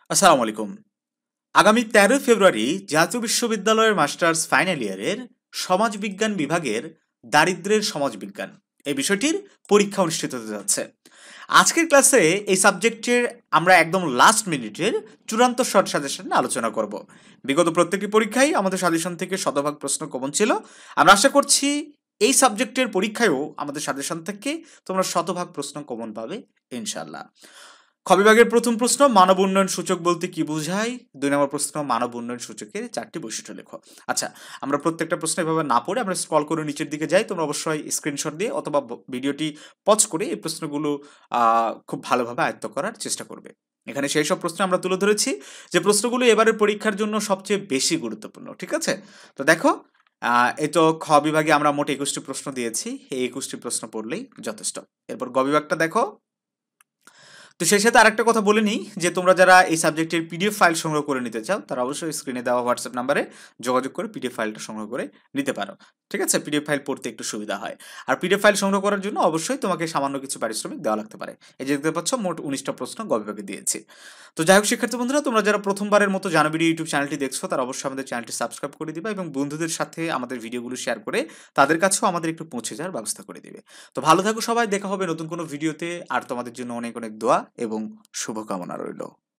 আসসালামু আলাইকুম। আগামী ১৩ ফেব্রুয়ারি জাতীয় বিশ্ববিদ্যালয়ের মাস্টার্স ফাইনাল ইয়ারের সমাজবিজ্ঞান বিভাগের দারিদ্র্যের সমাজবিজ্ঞান এই বিষয়টির পরীক্ষা অনুষ্ঠিত হতে যাচ্ছে। আজকের ক্লাসে এই সাবজেক্টের আমরা একদম লাস্ট মিনিটের চূড়ান্ত শর্ট সাজেশন নিয়ে আলোচনা করব। বিগত প্রত্যেকটি পরীক্ষায় আমাদের সাজেশন থেকে শতভাগ প্রশ্ন কমন ছিল। আমরা আশা করছি এই সাবজেক্টের পরীক্ষায়ও আমাদের সাজেশন থেকে তোমরা শতভাগ প্রশ্ন কমন পাবে ইনশাল্লাহ। খ বিভাগের প্রথম প্রশ্ন, মানব উন্নয়ন সূচক বলতে কি বোঝায়? ২ নম্বর প্রশ্ন, মানব উন্নয়ন সূচকের ৪টি বৈশিষ্ট্য লেখো। আচ্ছা, আমরা প্রত্যেকটা প্রশ্ন এভাবে না পড়ে আমরা স্ক্রল করে নিচের দিকে যাই। তোমরা অবশ্যই স্ক্রিনশট দিয়ে অথবা ভিডিওটি পজ করে এই প্রশ্নগুলো খুব ভালোভাবে আয়ত্ত করার চেষ্টা করবে। এখানে সেই সব প্রশ্ন আমরা তুলে ধরেছি যে প্রশ্নগুলো এবারের পরীক্ষার জন্য সবচেয়ে বেশি গুরুত্বপূর্ণ। ঠিক আছে? তো দেখো, এই তো খ বিভাগে আমরা মোট ২১টি প্রশ্ন দিয়েছি। এই ২১টি প্রশ্ন পড়লেই যথেষ্ট। এরপর গ বিভাগটা দেখো। তো সেই সাথে আরেকটা কথা বলে নিই যে তোমরা যারা এই সাবজেক্টের পিডিএফ ফাইল সংগ্রহ করে নিতে চাও তারা অবশ্যই স্ক্রিনে দেওয়া হোয়াটসঅ্যাপ নাম্বারে যোগাযোগ করে পিডিএফ ফাইলটা সংগ্রহ করে নিতে পারো। ঠিক আছে? পিডিএফ ফাইল পড়তে একটু সুবিধা হয়। আর পিডিএফ ফাইল সংগ্রহ করার জন্য অবশ্যই তোমাকে সামান্য কিছু পারিশ্রমিক দেওয়া লাগতে পারে। এই যে দেখতে পাচ্ছ মোট ১৯টা প্রশ্ন গ বিভাগে দিয়েছি। তো যাই হোক শিক্ষার্থী বন্ধুরা, তোমরা যারা প্রথমবারের মতো জানবিডি ইউটিউব চ্যানেলটি দেখছো তারা অবশ্যই আমাদের চ্যানেলটি সাবস্ক্রাইব করে দিবা এবং বন্ধুদের সাথে আমাদের ভিডিওগুলো শেয়ার করে তাদের কাছেও আমাদের একটু পৌঁছে যাওয়ার ব্যবস্থা করে দিবে। তো ভালো থাকো সবাই, দেখা হবে নতুন কোনো ভিডিওতে। আর তোমাদের জন্য অনেক অনেক দোয়া এবং শুভকামনা রইল।